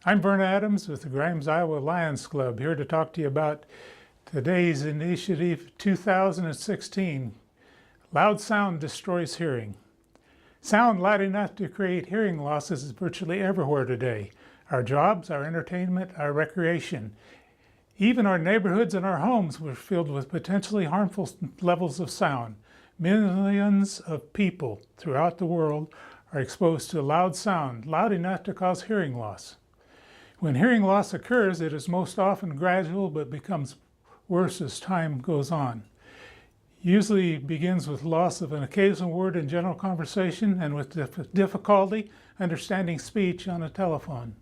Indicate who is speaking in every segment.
Speaker 1: I'm Vernon Adams with the Grimes, Iowa Lions Club, here to talk to you about today's initiative 2016, Loud Sound Destroys Hearing. Sound loud enough to create hearing losses is virtually everywhere today. Our jobs, our entertainment, our recreation. Even our neighborhoods and our homes were filled with potentially harmful levels of sound. Millions of people throughout the world are exposed to loud sound, loud enough to cause hearing loss. When hearing loss occurs, it is most often gradual but becomes worse as time goes on. Usually begins with loss of an occasional word in general conversation and with difficulty understanding speech on a telephone.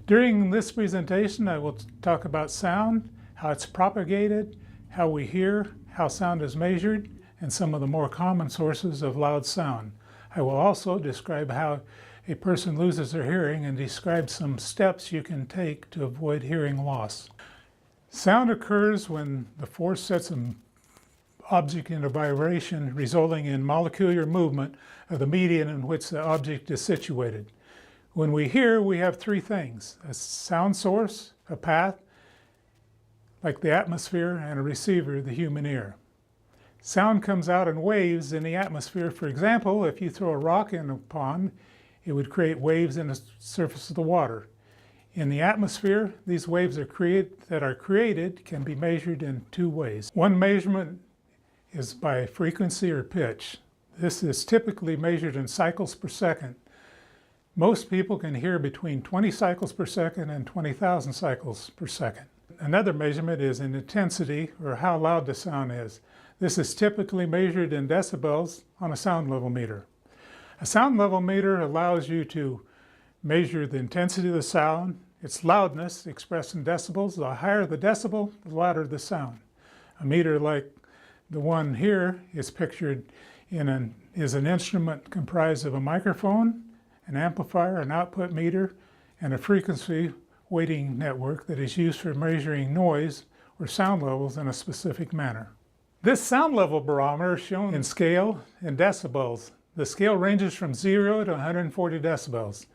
Speaker 1: During this presentation, I will talk about sound, how it's propagated, how we hear, how sound is measured, and some of the more common sources of loud sound. I will also describe how a person loses their hearing and describe some steps you can take to avoid hearing loss. Sound occurs when the force sets an object into vibration, resulting in molecular movement of the medium in which the object is situated. When we hear, we have three things: a sound source, a path, like the atmosphere, and a receiver, the human ear. Sound comes out in waves in the atmosphere. For example, if you throw a rock in a pond, it would create waves in the surface of the water. In the atmosphere, these waves that are created can be measured in two ways. One measurement is by frequency or pitch. This is typically measured in cycles per second. Most people can hear between 20 cycles per second and 20,000 cycles per second. Another measurement is in intensity, or how loud the sound is. This is typically measured in decibels on a sound level meter. A sound level meter allows you to measure the intensity of the sound, its loudness expressed in decibels. The higher the decibel, the louder the sound. A meter like the one here is pictured is an instrument comprised of a microphone, an amplifier, an output meter, and a frequency weighting network that is used for measuring noise or sound levels in a specific manner. This sound level barometer is shown in scale in decibels. The scale ranges from 0 to 140 decibels.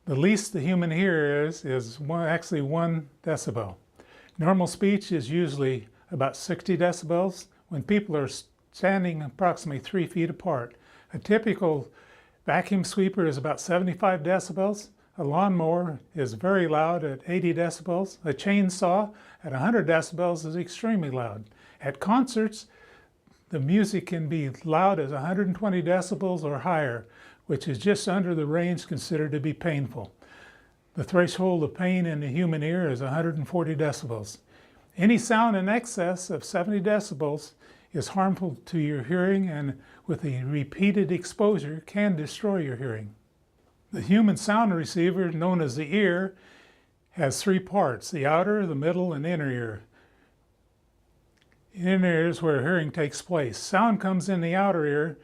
Speaker 1: The least the human hears is actually 1 decibel. Normal speech is usually about 60 decibels when people are standing approximately 3 feet apart. A typical vacuum sweeper is about 75 decibels. A lawnmower is very loud at 80 decibels. A chainsaw at 100 decibels is extremely loud. At concerts, the music can be loud as 120 decibels or higher, which is just under the range considered to be painful. The threshold of pain in the human ear is 140 decibels. Any sound in excess of 70 decibels is harmful to your hearing, and with a repeated exposure can destroy your hearing. The human sound receiver, known as the ear, has three parts: the outer, the middle, and inner ear. Inner ear is where hearing takes place. Sound comes in the outer ear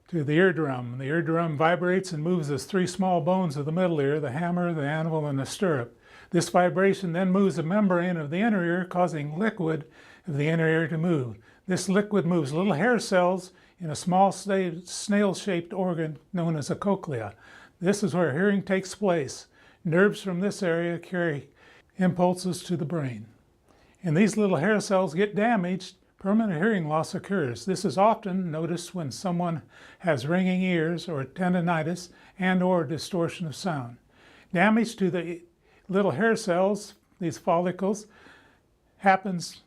Speaker 1: to the eardrum. The eardrum vibrates and moves the three small bones of the middle ear: the hammer, the anvil, and the stirrup. This vibration then moves the membrane of the inner ear, causing liquid of the inner ear to move. This liquid moves little hair cells in a small snail-shaped organ known as a cochlea. This is where hearing takes place. Nerves from this area carry impulses to the brain. And these little hair cells get damaged, permanent hearing loss occurs. This is often noticed when someone has ringing ears or tendinitis and/or distortion of sound. Damage to the little hair cells, these follicles, happens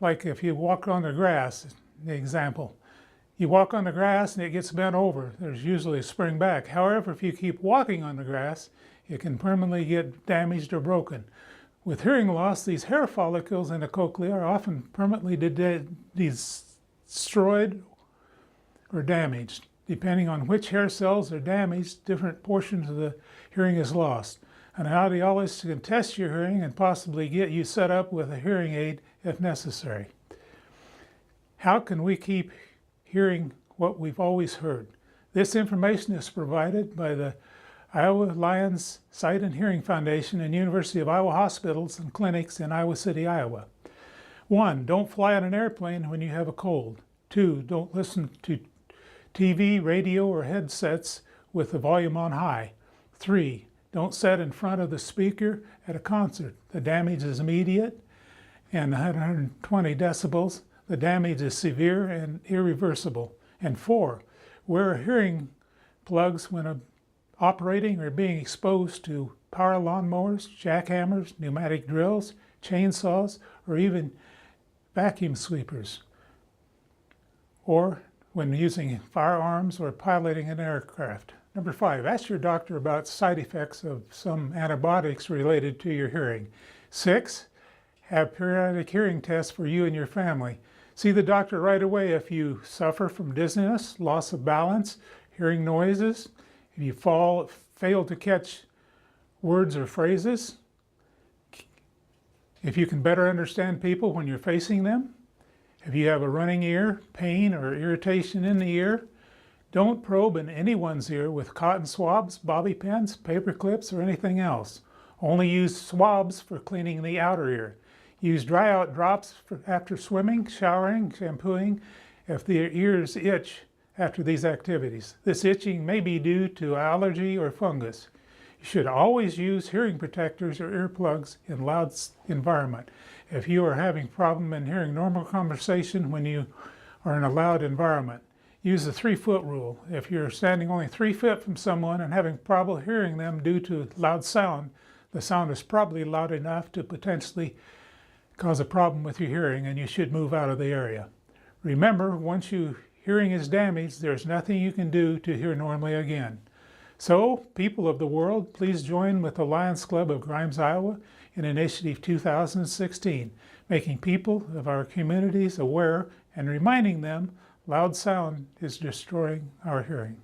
Speaker 1: like if you walk on the grass, the example. You walk on the grass and it gets bent over. There's usually a spring back. However, if you keep walking on the grass, it can permanently get damaged or broken. With hearing loss, these hair follicles in the cochlea are often permanently destroyed or damaged. Depending on which hair cells are damaged, different portions of the hearing is lost. An audiologist can test your hearing and possibly get you set up with a hearing aid if necessary. How can we keep hearing what we've always heard? This information is provided by the Iowa Lions Sight and Hearing Foundation and University of Iowa hospitals and clinics in Iowa City, Iowa. 1. Don't fly on an airplane when you have a cold. 2. Don't listen to TV, radio, or headsets with the volume on high. 3. Don't sit in front of the speaker at a concert. The damage is immediate and 120 decibels. The damage is severe and irreversible. And 4, wear hearing plugs when operating or being exposed to power lawnmowers, jackhammers, pneumatic drills, chainsaws, or even vacuum sweepers, or when using firearms or piloting an aircraft. Number 5, ask your doctor about side effects of some antibiotics related to your hearing. 6, have periodic hearing tests for you and your family. See the doctor right away if you suffer from dizziness, loss of balance, hearing noises, if you fail to catch words or phrases, if you can better understand people when you're facing them, if you have a running ear, pain, or irritation in the ear. Don't probe in anyone's ear with cotton swabs, bobby pins, paper clips, or anything else. Only use swabs for cleaning the outer ear. Use dry out drops after swimming, showering, shampooing if the ears itch after these activities. This itching may be due to allergy or fungus. You should always use hearing protectors or earplugs in loud environment. If you are having problem in hearing normal conversation when you are in a loud environment, use the 3-foot rule. If you're standing only 3 feet from someone and having trouble hearing them due to loud sound, the sound is probably loud enough to potentially cause a problem with your hearing, and you should move out of the area. Remember, once your hearing is damaged, there's nothing you can do to hear normally again. So, people of the world, please join with the Lions Club of Grimes, Iowa in Initiative 2016, making people of our communities aware and reminding them loud sound is destroying our hearing.